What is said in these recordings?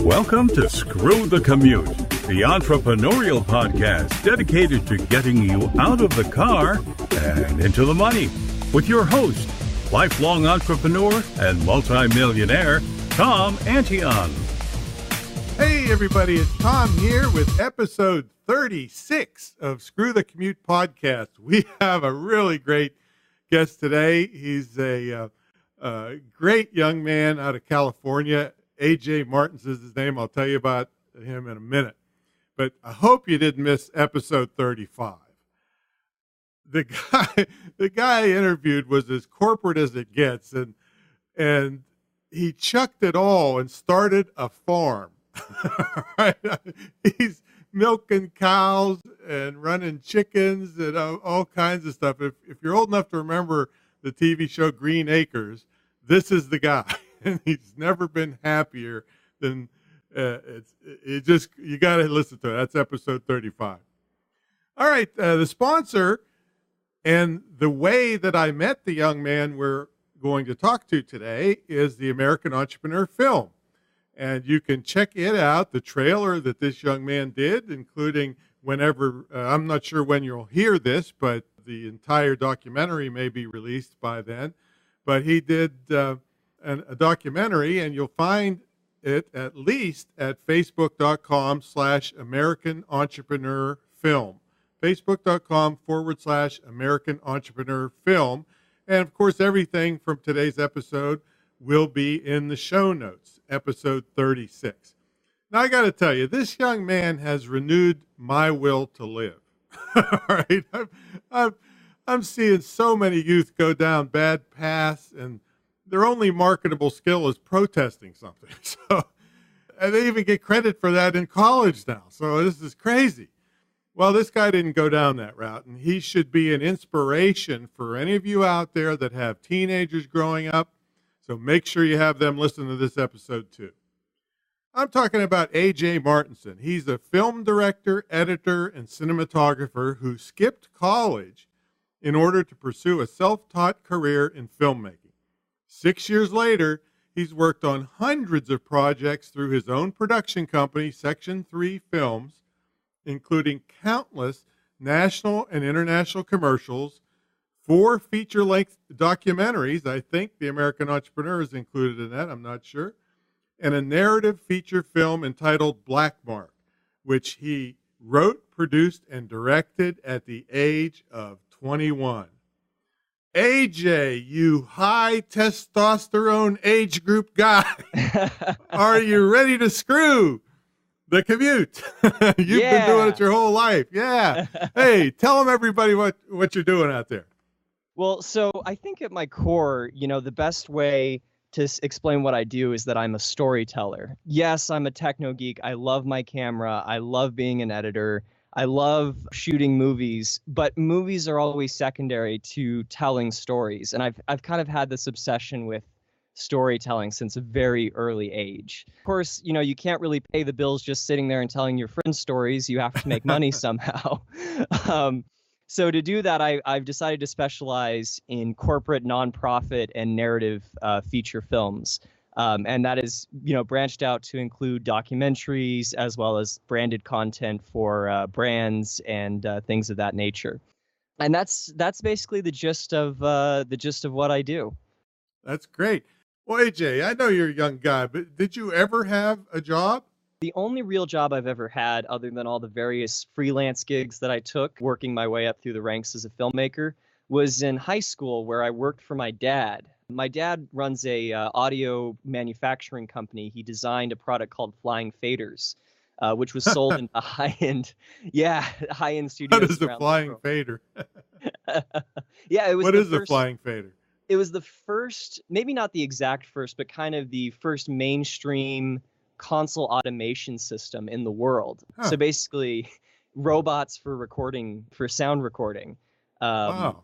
Welcome to Screw the Commute, the entrepreneurial podcast dedicated to getting you out of the car and into the money. With your host, lifelong entrepreneur and multimillionaire, Tom Antion. Hey everybody, it's Tom here with episode 36 of Screw the Commute podcast. We have a really great guest today. He's a great young man out of California. AJ Martinson is his name. I'll tell you about him in a minute. But I hope you didn't miss episode 35. The guy I interviewed was as corporate as it gets, and he chucked it all and started a farm. Right? He's milking cows and running chickens and all kinds of stuff. If you're old enough to remember the TV show Green Acres, this is the guy. And he's never been happier than you got to listen to it. That's episode 35. All right. The sponsor and the way that I met the young man we're going to talk to today is the American Entrepreneur film. And you can check it out, the trailer that this young man did, including whenever, I'm not sure when you'll hear this, but the entire documentary may be released by then. But he did a documentary, and you'll find it at least at facebook.com/American Entrepreneur Film. Facebook.com/American Entrepreneur Film. And of course, everything from today's episode will be in the show notes, episode 36. Now, I got to tell you, this young man has renewed my will to live. All right. I'm seeing so many youth go down bad paths, and their only marketable skill is protesting something. So, and they even get credit for that in college now. So this is crazy. Well, this guy didn't go down that route, and he should be an inspiration for any of you out there that have teenagers growing up. So make sure you have them listen to this episode too. I'm talking about AJ Martinson. He's a film director, editor, and cinematographer who skipped college in order to pursue a self-taught career in filmmaking. 6 years later, he's worked on hundreds of projects through his own production company, Section 3 Films, including countless national and international commercials, 4 feature-length documentaries. I think The American Entrepreneur is included in that, I'm not sure, and a narrative feature film entitled Black Mark, which he wrote, produced, and directed at the age of 21. AJ, you high testosterone age group guy, are you ready to screw the commute? You've been doing it your whole life. Yeah. Hey, tell them everybody what you're doing out there. Well, so I think at my core, the best way to explain what I do is that I'm a storyteller. Yes, I'm a techno geek. I love my camera. I love being an editor. I love shooting movies, but movies are always secondary to telling stories. And I've kind of had this obsession with storytelling since a very early age. Of course, you can't really pay the bills just sitting there and telling your friends stories. You have to make money somehow. So to do that, I've decided to specialize in corporate, nonprofit, and narrative feature films. And that is, branched out to include documentaries as well as branded content for brands and things of that nature. And that's basically the gist of what I do. That's great. Well, AJ, I know you're a young guy, but did you ever have a job? The only real job I've ever had, other than all the various freelance gigs that I took, working my way up through the ranks as a filmmaker, was in high school where I worked for my dad. My dad runs a audio manufacturing company. He designed a product called Flying Faders, which was sold in a high-end studios. What is a flying fader? Yeah, it was. What is a flying fader? It was the first, maybe not the exact first, but kind of the first mainstream console automation system in the world. Huh. So basically, robots for sound recording. Wow.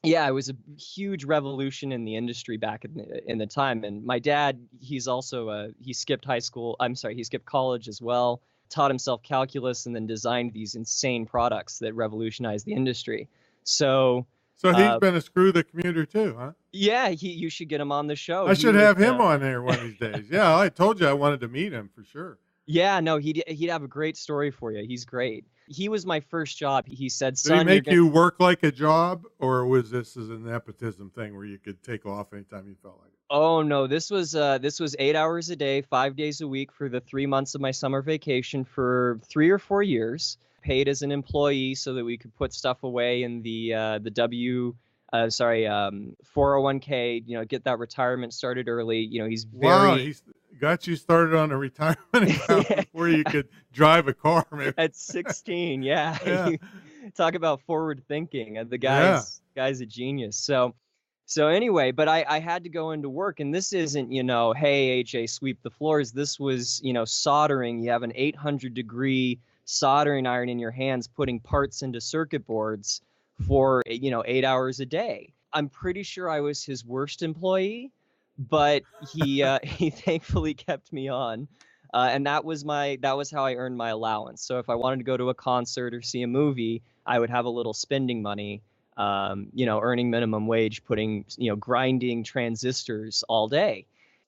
Yeah, it was a huge revolution in the industry back in the time. And my dad, he's also he skipped he skipped college as well, taught himself calculus, and then designed these insane products that revolutionized the industry. So So he's been a Screw the Commuter too, huh? Yeah, you should get him on the show. I should have him on there one of these days. Yeah, I told you I wanted to meet him for sure. Yeah, no, he'd have a great story for you. He's great. He was my first job. He said, "Son, did he make you work like a job, or was this as an nepotism thing where you could take off anytime you felt like it?" Oh no, this was 8 hours a day, 5 days a week for the 3 months of my summer vacation for 3 or 4 years. Paid as an employee so that we could put stuff away in the 401k. Get that retirement started early. He's very wow. He's got you started on a retirement account before you could drive a car. Maybe. At 16, yeah. Yeah. Talk about forward thinking. The guy's a genius. So anyway, but I had to go into work, and this isn't, hey, AJ, sweep the floors. This was, soldering. You have an 800-degree soldering iron in your hands, putting parts into circuit boards for, 8 hours a day. I'm pretty sure I was his worst employee, but he thankfully kept me on. And that was how I earned my allowance. So if I wanted to go to a concert or see a movie, I would have a little spending money. Earning minimum wage, grinding transistors all day.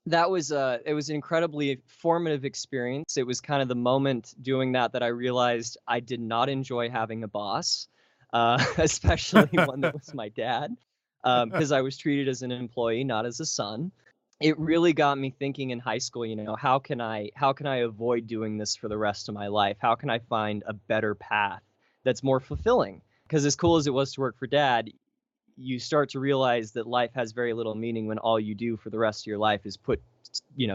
It was an incredibly formative experience. It was kind of the moment doing that I realized I did not enjoy having a boss, especially one that was my dad, because I was treated as an employee, not as a son. It really got me thinking in high school, how can I avoid doing this for the rest of my life? How can I find a better path that's more fulfilling? Because as cool as it was to work for Dad, you start to realize that life has very little meaning when all you do for the rest of your life is put,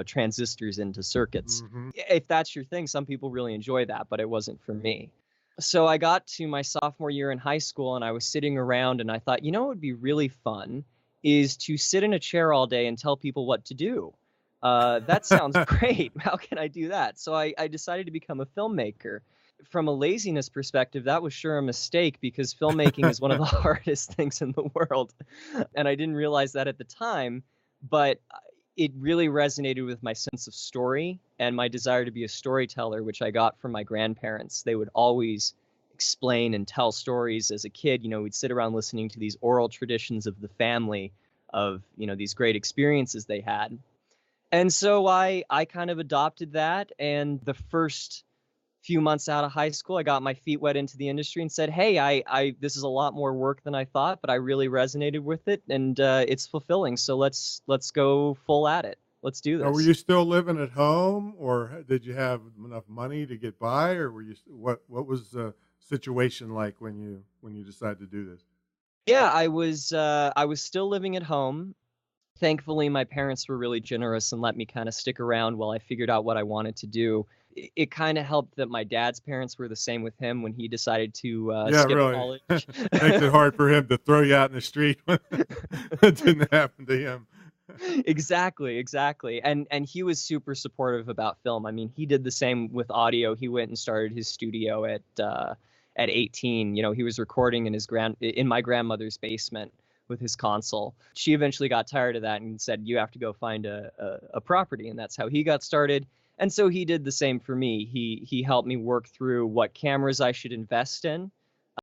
transistors into circuits. Mm-hmm. If that's your thing, some people really enjoy that, but it wasn't for me. So I got to my sophomore year in high school, and I was sitting around, and I thought, what would be really fun is to sit in a chair all day and tell people what to do. That sounds great. How can I do that? So I decided to become a filmmaker. From a laziness perspective, that was sure a mistake because filmmaking is one of the hardest things in the world. And I didn't realize that at the time, but it really resonated with my sense of story and my desire to be a storyteller, which I got from my grandparents. They would always explain and tell stories as a kid. We'd sit around listening to these oral traditions of the family of, these great experiences they had. And so I kind of adopted that. And the first few months out of high school, I got my feet wet into the industry and said, hey, I this is a lot more work than I thought, but I really resonated with it, and it's fulfilling. So let's go full at it. Let's do this. Now, were you still living at home, or did you have enough money to get by, or were you what was the situation like when you decided to do this? Yeah, I was still living at home. Thankfully, my parents were really generous and let me kind of stick around while I figured out what I wanted to do. It kind of helped that my dad's parents were the same with him when he decided to skip college. Makes it hard for him to throw you out in the street when it didn't happen to him. Exactly. And he was super supportive about film. I mean, he did the same with audio. He went and started his studio at 18. He was recording in my grandmother's basement with his console. She eventually got tired of that and said, you have to go find a property. And that's how he got started. And so he did the same for me. He helped me work through what cameras I should invest in.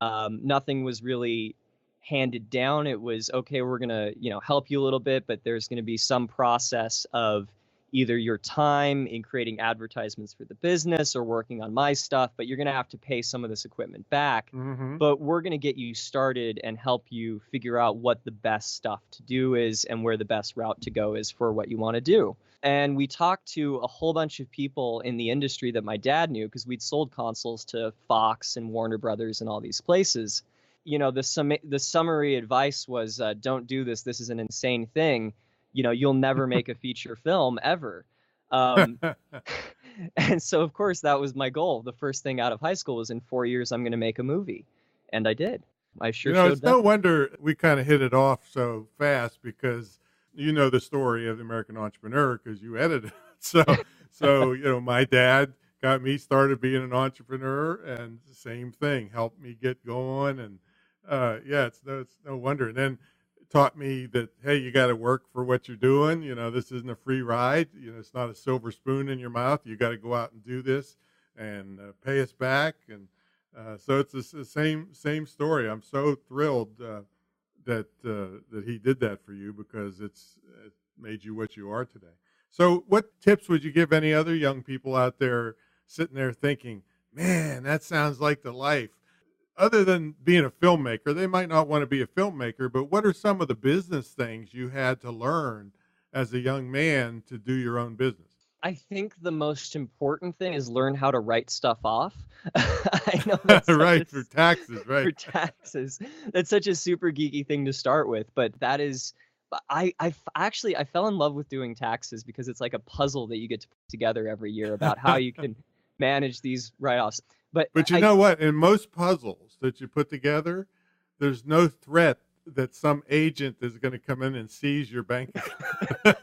Nothing was really handed down. It was, okay, we're going to, help you a little bit, but there's going to be some process of either your time in creating advertisements for the business or working on my stuff, but you're going to have to pay some of this equipment back. Mm-hmm. But we're going to get you started and help you figure out what the best stuff to do is and where the best route to go is for what you want to do. And we talked to a whole bunch of people in the industry that my dad knew because we'd sold consoles to Fox and Warner Brothers and all these places. The summary advice was, don't do this. This is an insane thing. You'll never make a feature film ever. And so, of course, that was my goal. The first thing out of high school was in 4 years, I'm going to make a movie. And I did. I sure showed it's no wonder we kind of hit it off so fast because you know the story of the American Entrepreneur because you edited it. So my dad got me started being an entrepreneur, and the same thing helped me get going. And it's no wonder. And then taught me that, hey, you got to work for what you're doing. This isn't a free ride. It's not a silver spoon in your mouth. You got to go out and do this and pay us back. And so it's the same story. I'm so thrilled that he did that for you, because it made you what you are today. So what tips would you give any other young people out there sitting there thinking, man, that sounds like the life? Other than being a filmmaker, they might not want to be a filmmaker, but what are some of the business things you had to learn as a young man to do your own business? I think the most important thing is learn how to write stuff off. I know that's Right, for taxes, for right. taxes. That's such a super geeky thing to start with, but that is, actually I fell in love with doing taxes because it's like a puzzle that you get to put together every year about how you can manage these write-offs. But you know what? In most puzzles that you put together, there's no threat that some agent is going to come in and seize your bank account.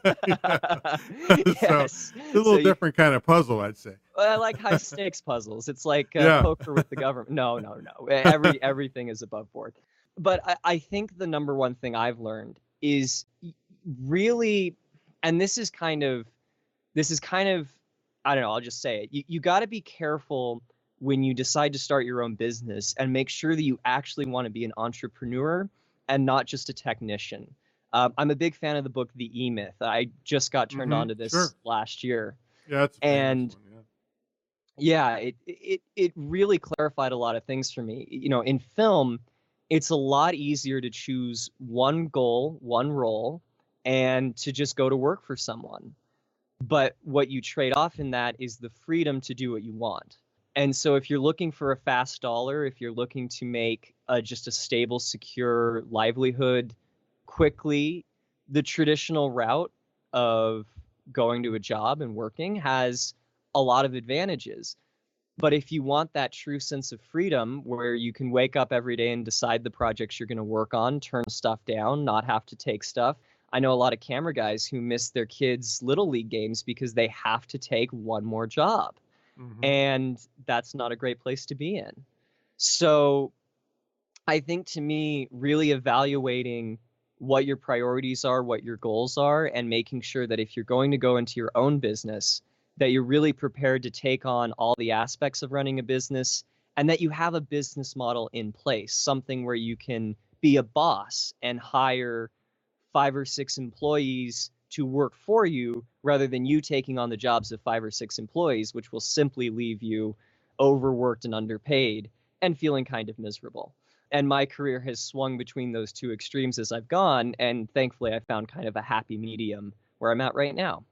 Yes. So it's a little different kind of puzzle, I'd say. I like high stakes puzzles. It's like Yeah. poker with the government. No. Everything is above board. But I think the number one thing I've learned is really, and this is kind of, I don't know, I'll just say it. You got to be careful when you decide to start your own business and make sure that you actually want to be an entrepreneur and not just a technician. I'm a big fan of the book, The E-Myth. I just got turned on to this last year. Yeah, that's a famous one, yeah, it really clarified a lot of things for me. You know, in film, it's a lot easier to choose one goal, one role, and to just go to work for someone. But what you trade off in that is the freedom to do what you want. And so if you're looking for a fast dollar, if you're looking to make just a stable, secure livelihood quickly, the traditional route of going to a job and working has a lot of advantages. But if you want that true sense of freedom where you can wake up every day and decide the projects you're going to work on, turn stuff down, not have to take stuff. I know a lot of camera guys who miss their kids' Little League games because they have to take one more job. Mm-hmm. And that's not a great place to be in. So I think, to me, really evaluating what your priorities are, what your goals are, and making sure that if you're going to go into your own business, that you're really prepared to take on all the aspects of running a business, and that you have a business model in place, something where you can be a boss and hire 5 or 6 employees to work for you, rather than you taking on the jobs of 5 or 6 employees, which will simply leave you overworked and underpaid and feeling kind of miserable. And my career has swung between those two extremes as I've gone, and thankfully I found kind of a happy medium where I'm at right now.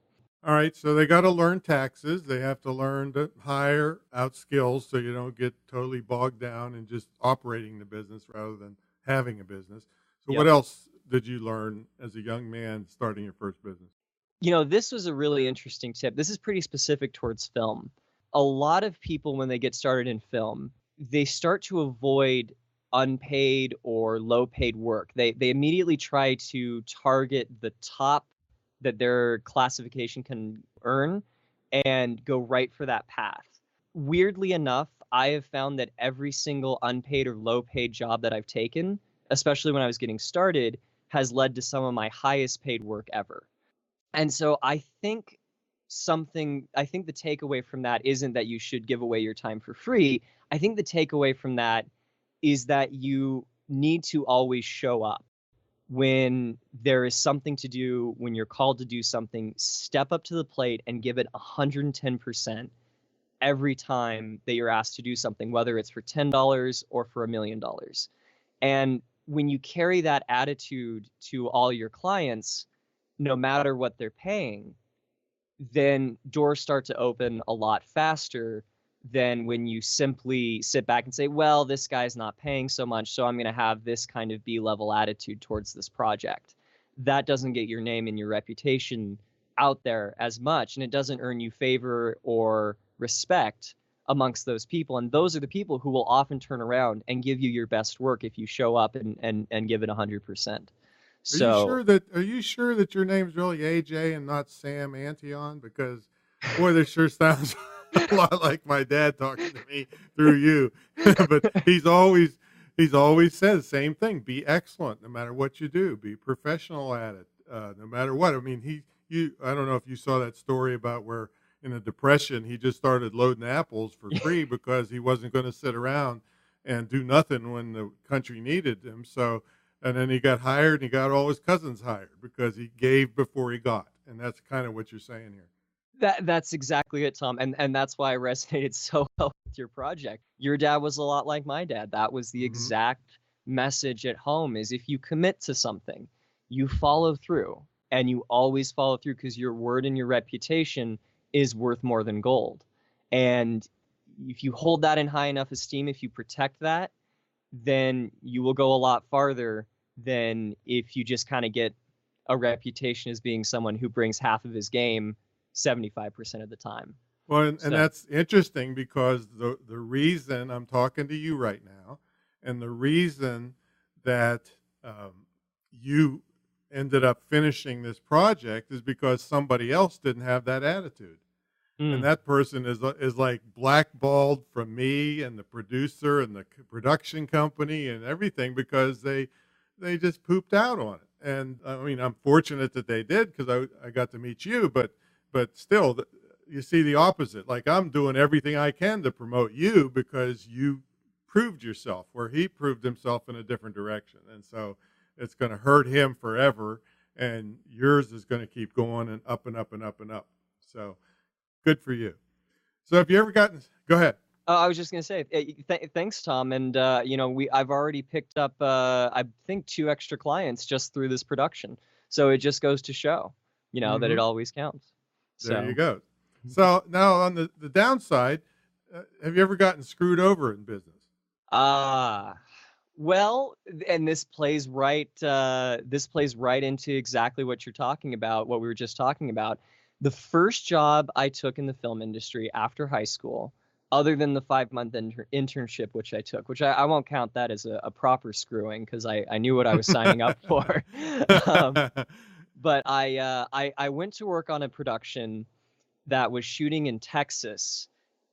All right, so they got to learn taxes. They have to learn to hire out skills so you don't get totally bogged down in just operating the business rather than having a business. So What else did you learn as a young man starting your first business? You know, this was a really interesting tip. This is pretty specific towards film. A lot of people, when they get started in film, they start to avoid unpaid or low paid work. They immediately try to target the top that their classification can earn and go right for that path. Weirdly enough, I have found that every single unpaid or low paid job that I've taken, especially when I was getting started, has led to some of my highest paid work ever. And so I think the takeaway from that isn't that you should give away your time for free. I think the takeaway from that is that you need to always show up. When there is something to do, when you're called to do something, step up to the plate and give it 110% every time that you're asked to do something, whether it's for $10 or for $1 million. And when you carry that attitude to all your clients, no matter what they're paying, then doors start to open a lot faster than when you simply sit back and say, well, this guy's not paying so much, so I'm going to have this kind of B-level attitude towards this project. That doesn't get your name and your reputation out there as much, and it doesn't earn you favor or respect amongst those people. And those are the people who will often turn around and give you your best work if you show up and give it 100%. Are you sure that your name's really AJ and not Sam Antion? Because, boy, this sure sounds a lot like my dad talking to me through you. But he's always said the same thing: be excellent no matter what you do, be professional at it, no matter what. I mean, I don't know if you saw that story about where in a depression he just started loading apples for free because he wasn't going to sit around and do nothing when the country needed him. So And then he got hired and he got all his cousins hired because he gave before he got. And that's kind of what you're saying here. That's exactly it, Tom. And that's why I resonated so well with your project. Your dad was a lot like my dad. That was the exact message at home, is if you commit to something, you follow through, and you always follow through because your word and your reputation is worth more than gold. And if you hold that in high enough esteem, if you protect that, then you will go a lot farther than if you just kind of get a reputation as being someone who brings half of his game 75% of the time. Well, and that's interesting because the reason I'm talking to you right now, and the reason that you ended up finishing this project is because somebody else didn't have that attitude. And that person is like blackballed from me and the producer and the production company and everything because they just pooped out on it. And I mean, I'm fortunate that they did because I got to meet you, but still, you see the opposite. Like, I'm doing everything I can to promote you because you proved yourself, where he proved himself in a different direction. And so it's going to hurt him forever, and yours is going to keep going and up and up and up and up. So good for you. So have you ever gotten, go ahead. I was just going to say, thanks, Tom. And, I've already picked up, I think, 2 extra clients just through this production. So it just goes to show, that it always counts. There you go. So now on the downside, have you ever gotten screwed over in business? Well, and this plays right into exactly what you're talking about, what we were just talking about. The first job I took in the film industry after high school, other than the 5-month internship, which I took, which I won't count that as a proper screwing because I knew what I was signing up for. But I went to work on a production that was shooting in Texas,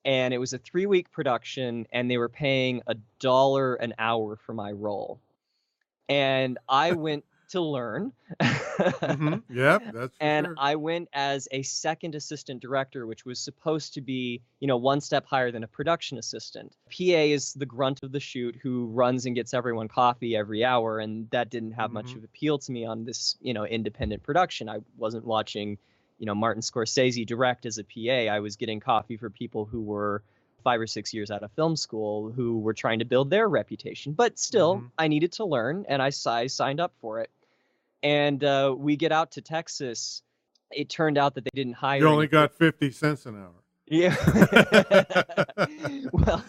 and it was a 3-week production, and they were paying $1 an hour for my role. And I went to learn. Yeah, that's and sure. I went as a second assistant director, which was supposed to be, one step higher than a production assistant. PA is the grunt of the shoot who runs and gets everyone coffee every hour, and that didn't have much of appeal to me on this, independent production. I wasn't watching, Martin Scorsese direct as a PA. I was getting coffee for people who were 5 or 6 years out of film school who were trying to build their reputation. But still, I needed to learn, and I signed up for it. And we get out to Texas. It turned out that they didn't hire. You only got 50 cents an hour. Yeah. Well,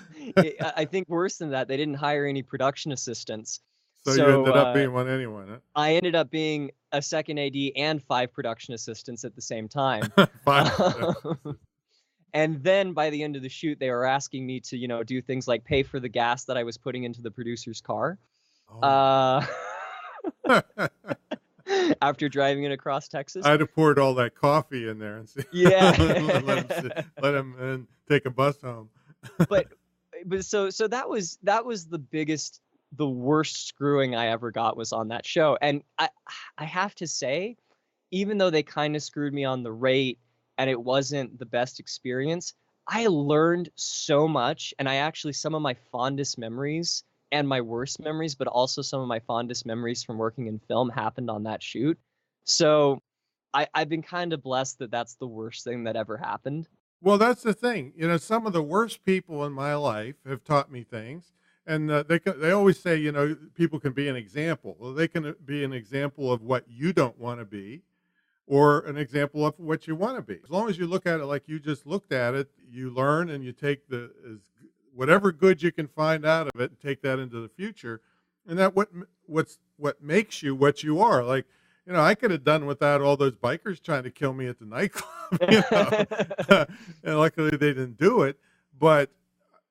I think worse than that, they didn't hire any production assistants. So you ended up being one anyway, huh? I ended up being a second AD and 5 production assistants at the same time. 5. And then by the end of the shoot, they were asking me to, do things like pay for the gas that I was putting into the producer's car. Oh. After driving it across Texas. I'd have poured all that coffee in there and see. Yeah. let him and take a bus home. but so that was the worst screwing I ever got was on that show. And I have to say, even though they kind of screwed me on the rate and it wasn't the best experience, I learned so much. And some of my fondest memories and my worst memories, but also some of my fondest memories from working in film happened on that shoot. So I've been kind of blessed that that's the worst thing that ever happened. Well, that's the thing. Some of the worst people in my life have taught me things. And they always say, people can be an example. Well, they can be an example of what you don't want to be, or an example of what you want to be. As long as you look at it like you just looked at it, you learn and you take whatever good you can find out of it and take that into the future. And that what makes you what you are. Like, I could have done without all those bikers trying to kill me at the nightclub, and luckily they didn't do it, but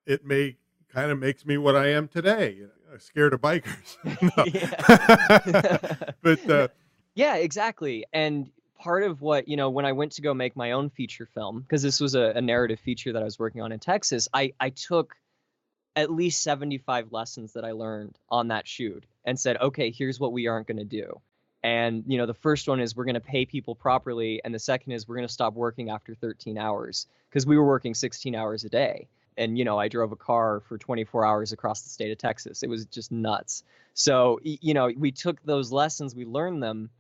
it kind of makes me what I am today. Scared of bikers. But yeah, exactly. And part of what, when I went to go make my own feature film, because this was a narrative feature that I was working on in Texas, I took at least 75 lessons that I learned on that shoot and said, okay, here's what we aren't going to do. And, the first one is we're going to pay people properly. And the second is we're going to stop working after 13 hours because we were working 16 hours a day. And, I drove a car for 24 hours across the state of Texas. It was just nuts. So, we took those lessons, we learned them.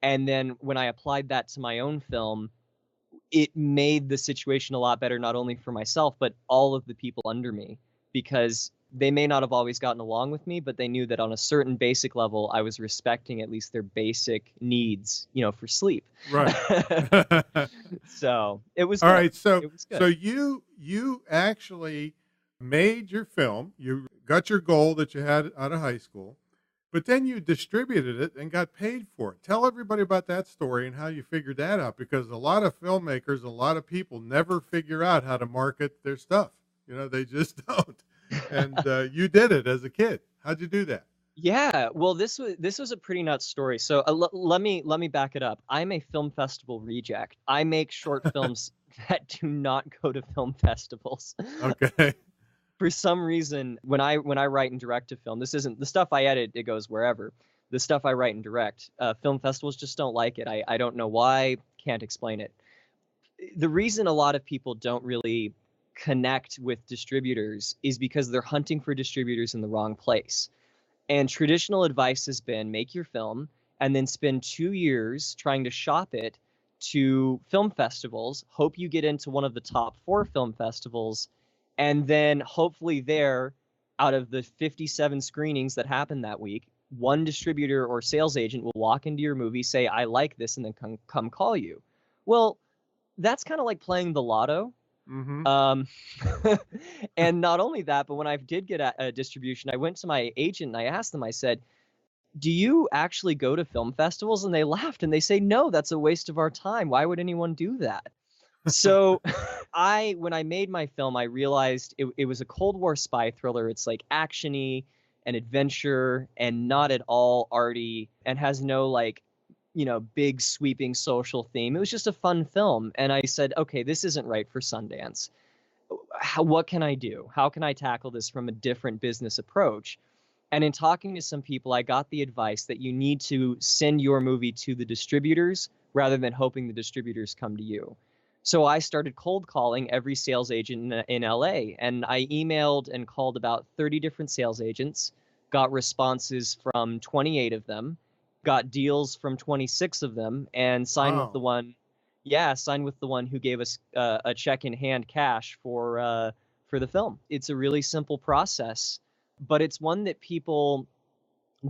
And then when I applied that to my own film, it made the situation a lot better, not only for myself, but all of the people under me, because they may not have always gotten along with me, but they knew that on a certain basic level, I was respecting at least their basic needs, for sleep. Right. So it was all good. right. So, It was good. so you actually made your film. You got your goal that you had out of high school, but then you distributed it and got paid for it. Tell everybody about that story and how you figured that out, because a lot of filmmakers, a lot of people never figure out how to market their stuff. They just don't. And you did it as a kid. How'd you do that? Yeah, well, this was a pretty nuts story. So let me back it up. I'm a film festival reject. I make short films that do not go to film festivals. Okay. For some reason, when I write and direct a film, this isn't the stuff I edit. It goes wherever. The stuff I write and direct, film festivals just don't like it. I don't know why. Can't explain it. The reason a lot of people don't really connect with distributors is because they're hunting for distributors in the wrong place. And traditional advice has been make your film and then spend 2 years trying to shop it to film festivals, hope you get into one of the top 4 film festivals, and then hopefully there, out of the 57 screenings that happen that week, one distributor or sales agent will walk into your movie, say, I like this, and then come call you. Well, that's kind of like playing the lotto. Mm-hmm. And not only that, but when I did get a distribution, I went to my agent and I asked them, I said, do you actually go to film festivals? And they laughed and they say, no, that's a waste of our time. Why would anyone do that? So when I made my film, I realized it was a Cold War spy thriller. It's like action-y and adventure and not at all arty and has no big sweeping social theme. It was just a fun film. And I said, okay, this isn't right for Sundance. What can I do? How can I tackle this from a different business approach? And in talking to some people, I got the advice that you need to send your movie to the distributors rather than hoping the distributors come to you. So I started cold calling every sales agent in LA, and I emailed and called about 30 different sales agents, got responses from 28 of them, got deals from 26 of them, and signed with the one. Yeah, signed with the one who gave us a check in hand cash for the film. It's a really simple process, but it's one that people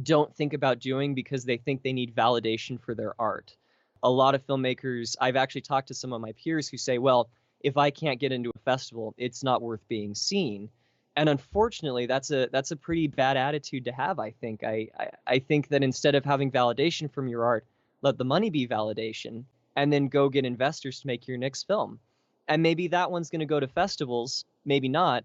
don't think about doing because they think they need validation for their art. A lot of filmmakers, I've actually talked to some of my peers who say, well, if I can't get into a festival, it's not worth being seen. And unfortunately, that's a pretty bad attitude to have, I think. I think that instead of having validation from your art, let the money be validation, and then go get investors to make your next film. And maybe that one's going to go to festivals, maybe not,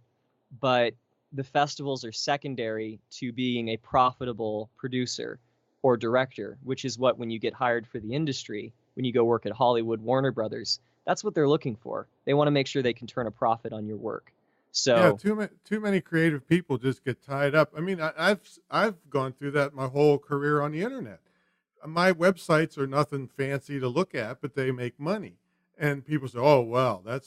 but the festivals are secondary to being a profitable producer or director, which is what, when you get hired for the industry, when you go work at Hollywood, Warner Brothers, that's what they're looking for. They want to make sure they can turn a profit on your work. So yeah, too many creative people just get tied up. I mean, I've gone through that my whole career on the internet. My websites are nothing fancy to look at, but they make money. And people say, "Oh, wow, I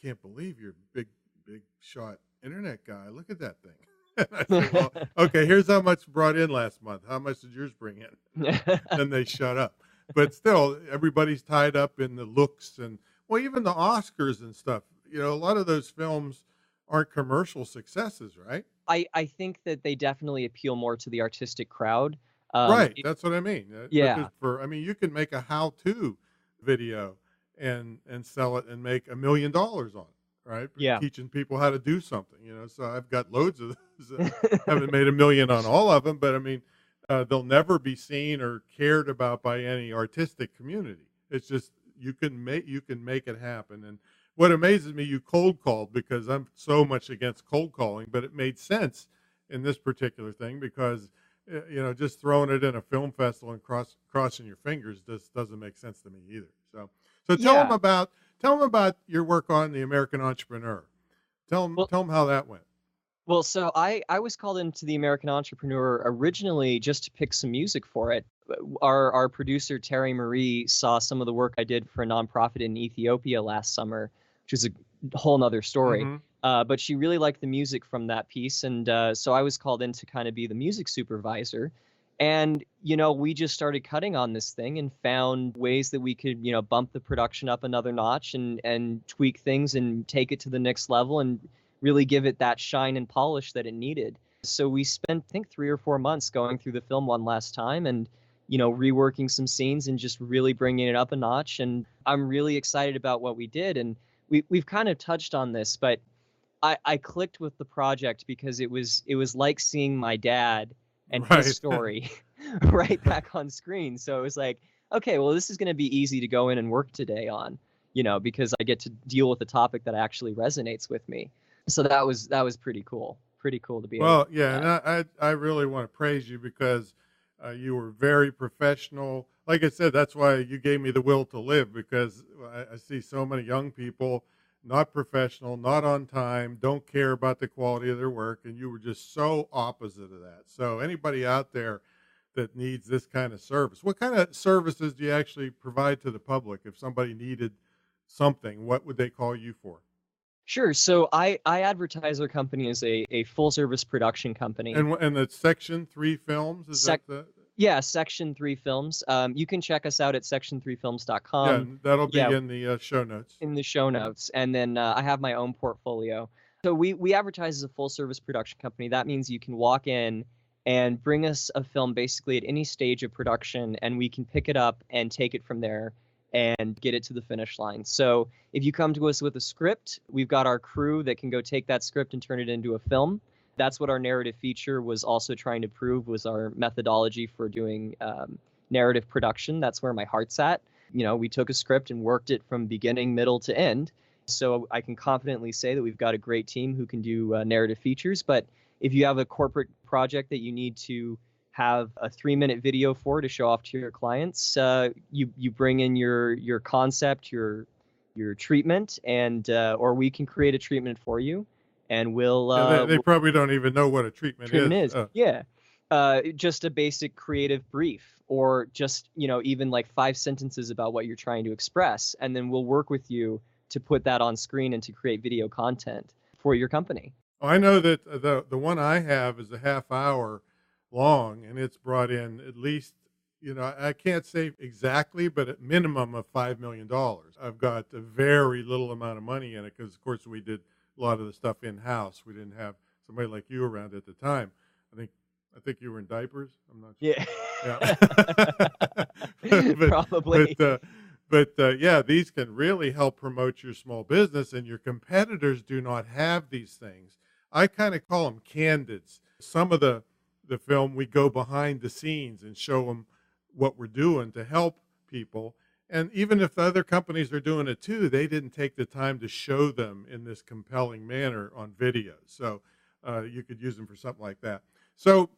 can't believe you're a big shot internet guy. Look at that thing." And I say, well, okay, here's how much brought in last month. How much did yours bring in? And they shut up. But still, everybody's tied up in the looks and, well, even the Oscars and stuff. A lot of those films aren't commercial successes, right? I think that they definitely appeal more to the artistic crowd. Right. That's what I mean. Yeah. You can make a how-to video and sell it and make $1 million on it, right? Yeah. Teaching people how to do something, So I've got loads of those. Haven't made $1 million on all of them, but I mean, they'll never be seen or cared about by any artistic community. It's just you can make it happen. And what amazes me, you cold called, because I'm so much against cold calling, but it made sense in this particular thing because just throwing it in a film festival and crossing your fingers just doesn't make sense to me either. So tell them about your work on The American Entrepreneur. Tell them how that went. Well, so I was called into The American Entrepreneur originally just to pick some music for it. Our producer, Terry Marie, saw some of the work I did for a nonprofit in Ethiopia last summer, which is a whole nother story. Mm-hmm. But she really liked the music from that piece. And so I was called in to kind of be the music supervisor. And, we just started cutting on this thing and found ways that we could, bump the production up another notch and tweak things and take it to the next level and really give it that shine and polish that it needed. So we spent, I think, 3 or 4 months going through the film one last time and, reworking some scenes and just really bringing it up a notch. And I'm really excited about what we did. And we've kind of touched on this, but I clicked with the project because it was like seeing my dad and his story right back on screen. So it was like, okay, well, this is going to be easy to go in and work today on, because I get to deal with a topic that actually resonates with me. So that was pretty cool. Pretty cool to be able to do that. And I really want to praise you because you were very professional. Like I said, that's why you gave me the will to live, because I see so many young people not professional, not on time, don't care about the quality of their work, and you were just so opposite of that. So anybody out there that needs this kind of service, what kind of services do you actually provide to the public? If somebody needed something, what would they call you for? Sure. So I advertise our company as a full service production company. And it's Section 3 Films? Is that the... Yeah, Section 3 Films. You can check us out at section3films.com. Yeah, that'll be in the show notes. In the show notes. And then I have my own portfolio. So we advertise as a full service production company. That means you can walk in and bring us a film basically at any stage of production, and we can pick it up and take it from there and get it to the finish line. So if you come to us with a script, we've got our crew that can go take that script and turn it into a film. That's what our narrative feature was also trying to prove, was our methodology for doing narrative production. That's where my heart's at. We took a script and worked it from beginning, middle to end. So I can confidently say that we've got a great team who can do narrative features. But if you have a corporate project that you need to have a 3-minute video for to show off to your clients, you bring in your concept, your treatment, and or we can create a treatment for you. And we'll they probably don't even know what a treatment is. Just a basic creative brief, or just even like 5 sentences about what you're trying to express, and then we'll work with you to put that on screen and to create video content for your company. I know that the one I have is a half hour long, and it's brought in at least, I can't say exactly, but at minimum of $5 million. I've got a very little amount of money in it because, of course, we did a lot of the stuff in-house. We didn't have somebody like you around at the time. I think you were in diapers. I'm not sure. Yeah. Probably. But these can really help promote your small business, and your competitors do not have these things. I kind of call them candids. Some of the film, we go behind the scenes and show them what we're doing to help people. And even if the other companies are doing it too, they didn't take the time to show them in this compelling manner on video. So you could use them for something like that. So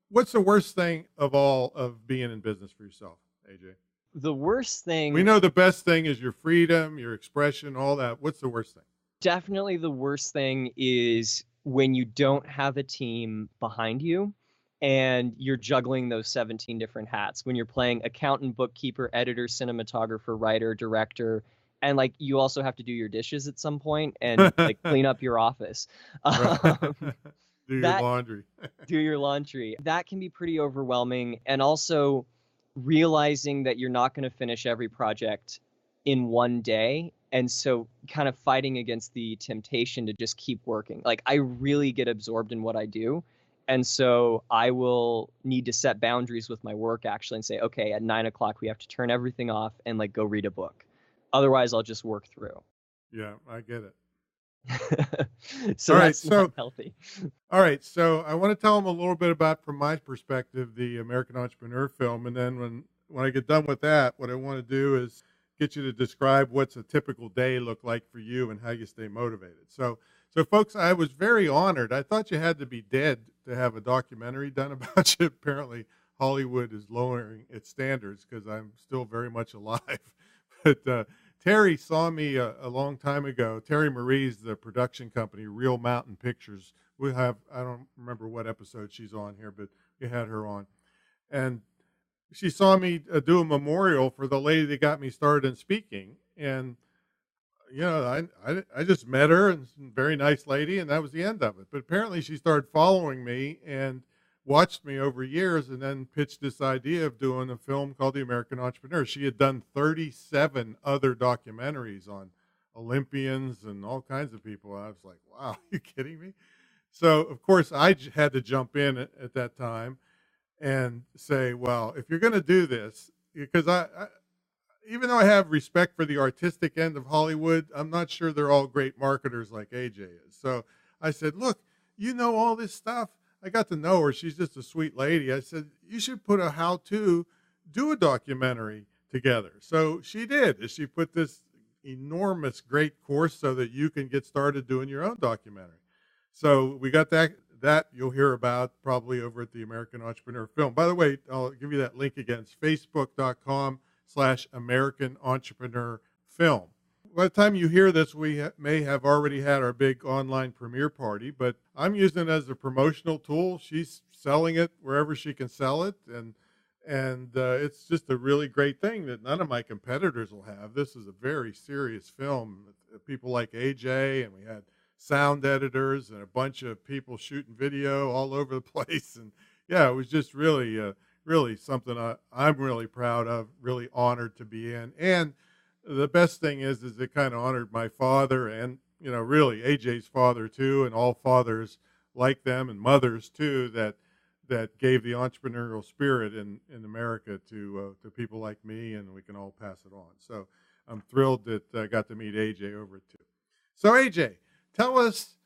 what's the worst thing of all of being in business for yourself, AJ? The worst thing... We know the best thing is your freedom, your expression, all that. What's the worst thing? Definitely the worst thing is when you don't have a team behind you and you're juggling those 17 different hats, when you're playing accountant, bookkeeper, editor, cinematographer, writer, director, and like you also have to do your dishes at some point and like clean up your office. Do your laundry. Do your laundry. That can be pretty overwhelming. And also realizing that you're not going to finish every project in one day. And so kind of fighting against the temptation to just keep working. Like I really get absorbed in what I do. And so I will need to set boundaries with my work actually and say, okay, at 9 o'clock, we have to turn everything off and like go read a book. Otherwise I'll just work through. Yeah, I get it. So all right, that's not healthy. All right. So I want to tell them a little bit about, from my perspective, the American Entrepreneur film. And then when I get done with that, what I want to do is get you to describe what's a typical day look like for you and how you stay motivated. So folks, I was very honored. I thought you had to be dead to have a documentary done about you. Apparently Hollywood is lowering its standards because I'm still very much alive. But Terry saw me a long time ago. Terry Marie's the production company, Real Mountain Pictures. We have, I don't remember what episode she's on here, but we had her on. And she saw me do a memorial for the lady that got me started in speaking. And I just met her, and very nice lady, and that was the end of it. But apparently she started following me and watched me over years, and then pitched this idea of doing a film called The American Entrepreneur. She had done 37 other documentaries on Olympians and all kinds of people. I was like, wow, are you kidding me? So, of course, I had to jump in at that time and say, well, if you're going to do this, because even though I have respect for the artistic end of Hollywood, I'm not sure they're all great marketers like AJ is. So I said, look, you know all this stuff. I got to know her. She's just a sweet lady. I said, you should put a how-to, do a documentary together. So she did. She put this enormous, great course so that you can get started doing your own documentary. So we got that you'll hear about probably over at the American Entrepreneur Film. By the way, I'll give you that link again. It's facebook.com/American Entrepreneur Film. By the time you hear this, we may have already had our big online premiere party, but I'm using it as a promotional tool. She's selling it wherever she can sell it, and it's just a really great thing that none of my competitors will have. This is a very serious film. People like AJ, and we had sound editors and a bunch of people shooting video all over the place. And yeah, it was just really, really something I'm really proud of, really honored to be in. And the best thing is it kind of honored my father and, really AJ's father too, and all fathers like them and mothers too, that gave the entrepreneurial spirit in America to people like me, and we can all pass it on. So I'm thrilled that I got to meet AJ over it too. So AJ, tell us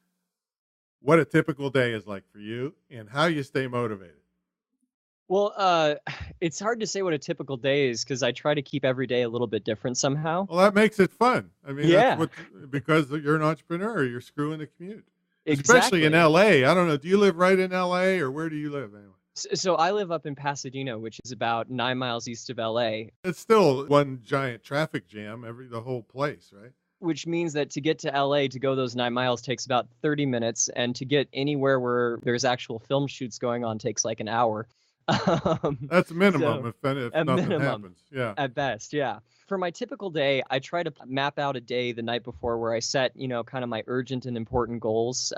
what a typical day is like for you and how you stay motivated. Well, it's hard to say what a typical day is because I try to keep every day a little bit different somehow. Well, that makes it fun. I mean, Yeah. Because you're an entrepreneur, you're screwing the commute. Exactly. Especially in LA. I don't know. Do you live right in LA, or where do you live anyway? So I live up in Pasadena, which is about 9 miles east of LA, It's still one giant traffic jam, the whole place, right? which means that to get to LA to go those 9 miles takes about 30 minutes, and to get anywhere where there's actual film shoots going on takes like an hour. That's minimum if at nothing minimum, happens. Yeah. at best, yeah. For my typical day, I try to map out a day the night before where I set, kind of my urgent and important goals.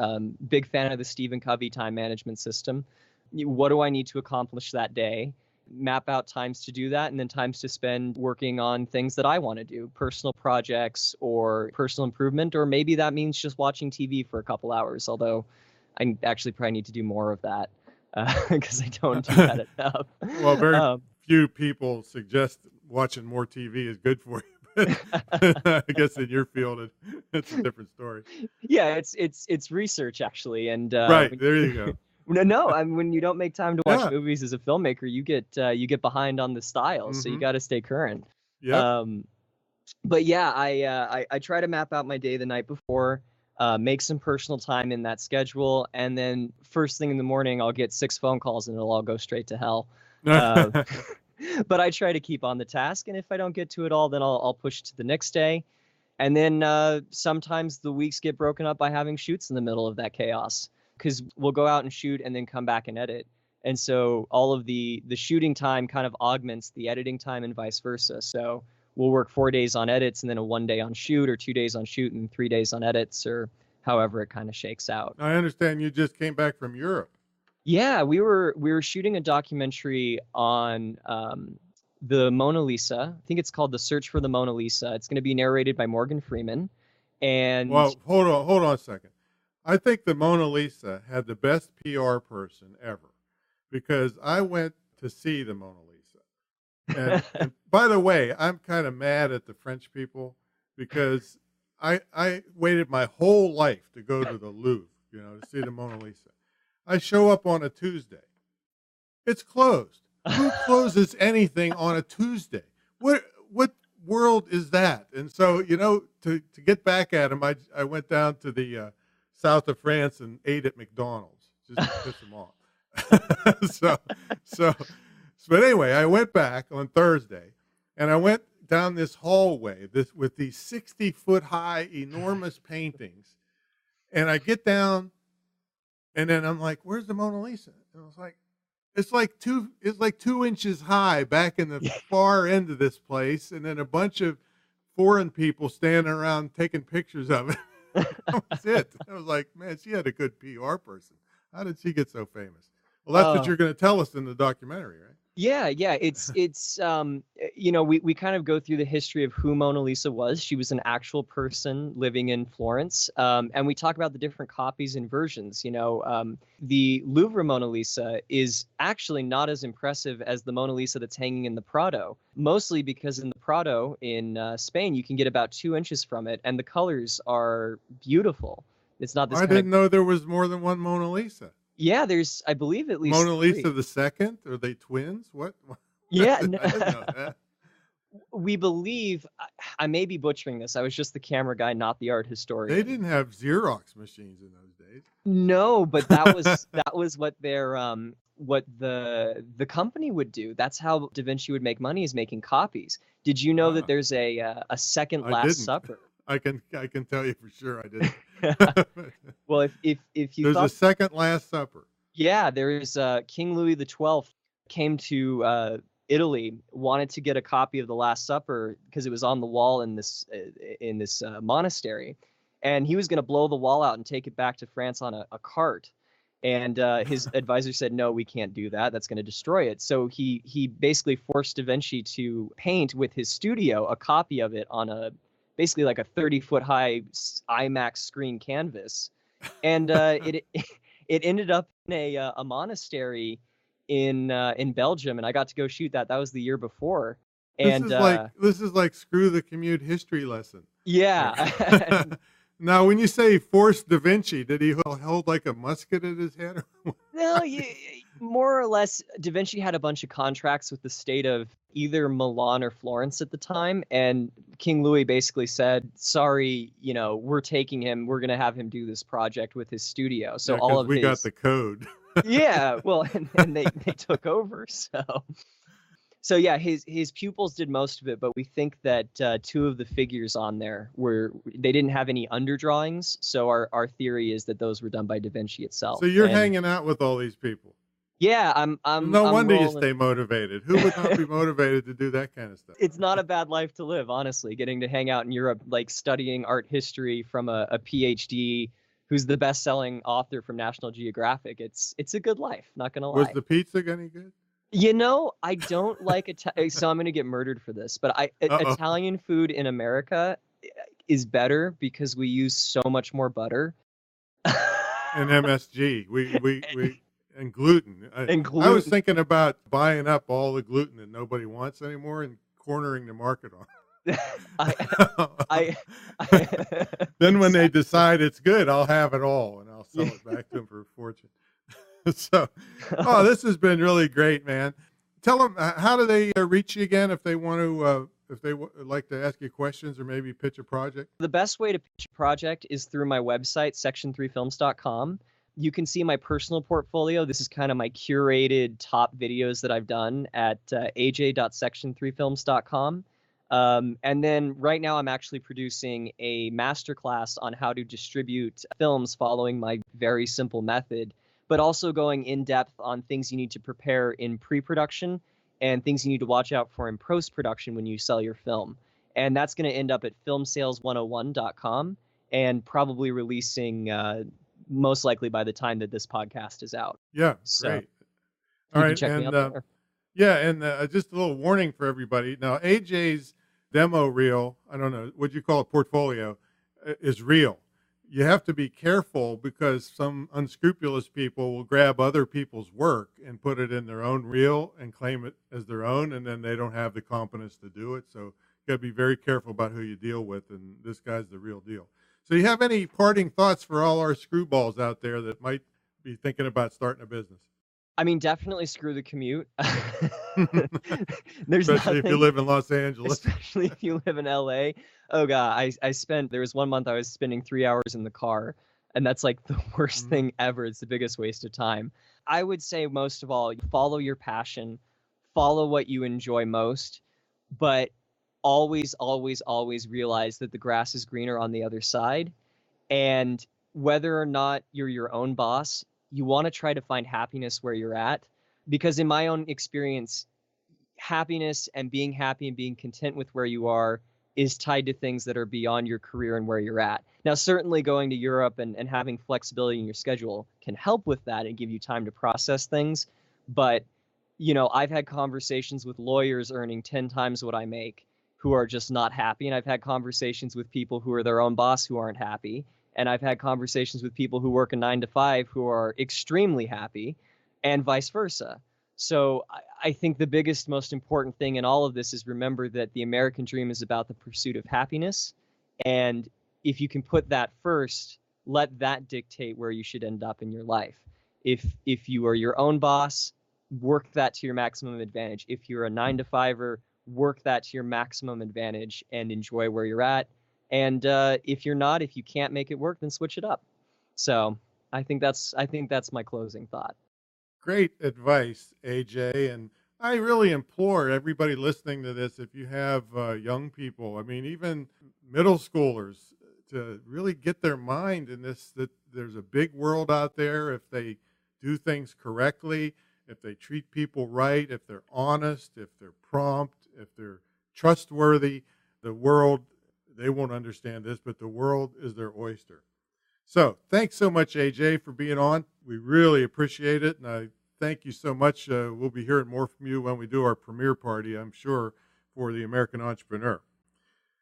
Big fan of the Stephen Covey time management system. What do I need to accomplish that day? Map out times to do that, and then times to spend working on things that I want to do, personal projects or personal improvement, or maybe that means just watching TV for a couple hours, although I actually probably need to do more of that because I don't do that enough. Well, very few people suggest watching more TV is good for you. I guess in your field, it's a different story. Yeah, it's research actually, and right, there you go. No, I mean, when you don't make time to watch Yeah. movies as a filmmaker, you get behind on the style, so you Mhm. got to stay current. Yeah. But yeah, I try to map out my day the night before, make some personal time in that schedule, and then first thing in the morning, I'll get 6 phone calls and it'll all go straight to hell. But I try to keep on the task, and if I don't get to it all, then I'll push to the next day. And then sometimes the weeks get broken up by having shoots in the middle of that chaos, because we'll go out and shoot and then come back and edit. And so all of the shooting time kind of augments the editing time and vice versa. So we'll work 4 days on edits and then a 1 day on shoot, or 2 days on shoot and 3 days on edits, or however it kind of shakes out. I understand you just came back from Europe. Yeah, we were shooting a documentary on the Mona Lisa. I think it's called The Search for the Mona Lisa. It's going to be narrated by Morgan Freeman. And Well, hold on a second. I think the Mona Lisa had the best PR person ever, because I went to see the Mona Lisa. And by the way, I'm kind of mad at the French people because I waited my whole life to go to the Louvre, to see the Mona Lisa. I show up on a Tuesday. It's closed. Who closes anything on a Tuesday? What world is that? And so, to get back at him, I went down to the south of France and ate at McDonald's just to piss them off. But anyway, I went back on Thursday, and I went down this hallway with these 60-foot high enormous paintings, and I get down, and then I'm like, "Where's the Mona Lisa?" And I was like, It's like 2 inches high back in the far end of this place, and then a bunch of foreign people standing around taking pictures of it. That was it. I was like, man, she had a good PR person. How did she get so famous? Well, that's what you're going to tell us in the documentary, right? Yeah. It's we kind of go through the history of who Mona Lisa was. She was an actual person living in Florence. And we talk about the different copies and versions. The Louvre Mona Lisa is actually not as impressive as the Mona Lisa that's hanging in the Prado, mostly because in the Prado in Spain, you can get about 2 inches from it, and the colors are beautiful. It's not this I didn't know there was more than one Mona Lisa. Yeah, there's, I believe, at least Mona Lisa 3. the second? Are they twins? What? Yeah, I didn't know that. We believe, I may be butchering this. I was just the camera guy, not the art historian. They didn't have Xerox machines in those days. No, but that was what their what the company would do. That's how Da Vinci would make money, is making copies. Did you know that there's a second I Last didn't. Supper? I can tell you for sure I didn't. Well, if you There's thought, a second Last Supper. yeah, there is King Louis XII came to Italy, wanted to get a copy of the Last Supper because it was on the wall in this monastery, and he was going to blow the wall out and take it back to France on a cart. And his advisor said, no, we can't do that. That's going to destroy it. So he basically forced Da Vinci to paint with his studio a copy of it on basically like a 30-foot high IMAX screen canvas. And it ended up in a monastery in Belgium, and I got to go shoot that. That was the year before. And this is like Screw the Commute history lesson. Yeah. Now, when you say forced Da Vinci, did he hold like a musket at his head? No, more or less, Da Vinci had a bunch of contracts with the state of either Milan or Florence at the time, and King Louis basically said, sorry, we're taking him, we're going to have him do this project with his studio. So all of we got the code. Yeah, well, and they took over, So yeah, his pupils did most of it, but we think that 2 of the figures on there they didn't have any underdrawings. So our theory is that those were done by Da Vinci itself. So you're hanging out with all these people. Yeah, I'm No wonder you rolling. stay motivated. Who would not be motivated to do that kind of stuff? It's not a bad life to live, honestly. Getting to hang out in Europe, like studying art history from a PhD who's the best-selling author from National Geographic. It's a good life, not gonna lie. Was the pizza any good? I don't like so I'm going to get murdered for this, but Italian food in America is better because we use so much more butter. And MSG. We and gluten. And gluten. I was thinking about buying up all the gluten that nobody wants anymore and cornering the market on. Then when they decide it's good, I'll have it all and I'll sell it back to them for a fortune. So, this has been really great, man. Tell them, how do they reach you again if they want to, if they would like to ask you questions or maybe pitch a project? The best way to pitch a project is through my website, section3films.com. You can see my personal portfolio. This is kind of my curated top videos that I've done at aj.section3films.com. And then right now I'm actually producing a masterclass on how to distribute films following my very simple method, but also going in depth on things you need to prepare in pre-production and things you need to watch out for in post-production when you sell your film. And that's going to end up at filmsales101.com and probably releasing most likely by the time that this podcast is out. Yeah, so great. All right, check me out there. Yeah, and just a little warning for everybody. Now, AJ's demo reel, I don't know, what you call it, portfolio, is real. You have to be careful because some unscrupulous people will grab other people's work and put it in their own reel and claim it as their own, and then they don't have the competence to do it. So you got to be very careful about who you deal with, and this guy's the real deal. So you have any parting thoughts for all our screwballs out there that might be thinking about starting a business? I mean, definitely screw the commute. Especially if you live in Los Angeles. Especially if you live in LA. Oh God, there was 1 month I was spending 3 hours in the car, and that's like the worst thing ever. It's the biggest waste of time. I would say most of all, follow your passion, follow what you enjoy most, but always, always, always realize that the grass is greener on the other side. And whether or not you're your own boss, you want to try to find happiness where you're at, because in my own experience, happiness and being happy and being content with where you are is tied to things that are beyond your career and where you're at. Now, certainly going to Europe and having flexibility in your schedule can help with that and give you time to process things. But, I've had conversations with lawyers earning 10 times what I make who are just not happy. And I've had conversations with people who are their own boss who aren't happy. And I've had conversations with people who work a 9 to 5 who are extremely happy, and vice versa. So I think the biggest, most important thing in all of this is remember that the American dream is about the pursuit of happiness. And if you can put that first, let that dictate where you should end up in your life. If you are your own boss, work that to your maximum advantage. If you're a 9 to 5er, work that to your maximum advantage and enjoy where you're at. And if you're not, if you can't make it work, then switch it up. So I think that's my closing thought. Great advice, AJ. And I really implore everybody listening to this, if you have young people, even middle schoolers, to really get their mind in this, that there's a big world out there if they do things correctly, if they treat people right, if they're honest, if they're prompt, if they're trustworthy. The world, they won't understand this, but the world is their oyster. So thanks so much, AJ, for being on. We really appreciate it, and I thank you so much. We'll be hearing more from you when we do our premiere party, I'm sure, for the American Entrepreneur.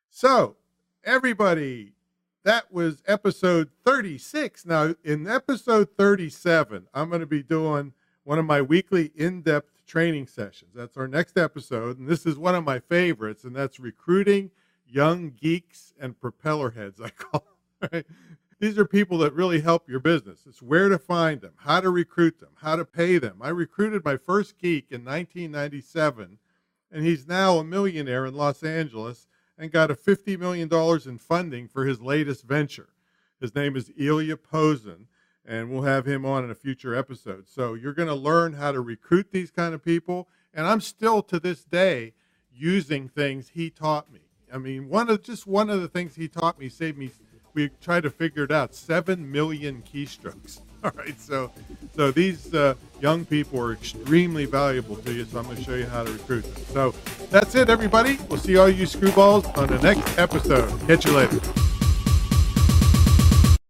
So, everybody, that was episode 36. Now, in episode 37, I'm going to be doing one of my weekly in-depth training sessions. That's our next episode, and this is one of my favorites, and that's recruiting young geeks and propeller heads, I call them. Right? These are people that really help your business. It's where to find them, how to recruit them, how to pay them. I recruited my first geek in 1997, and he's now a millionaire in Los Angeles and got a $50 million in funding for his latest venture. His name is Ilya Posen, and we'll have him on in a future episode. So you're going to learn how to recruit these kind of people, and I'm still to this day using things he taught me. One of the things he taught me saved me, we tried to figure it out, 7 million keystrokes. All right, so these young people are extremely valuable to you, so I'm going to show you how to recruit them. So that's it, everybody. We'll see all you screwballs on the next episode. Catch you later.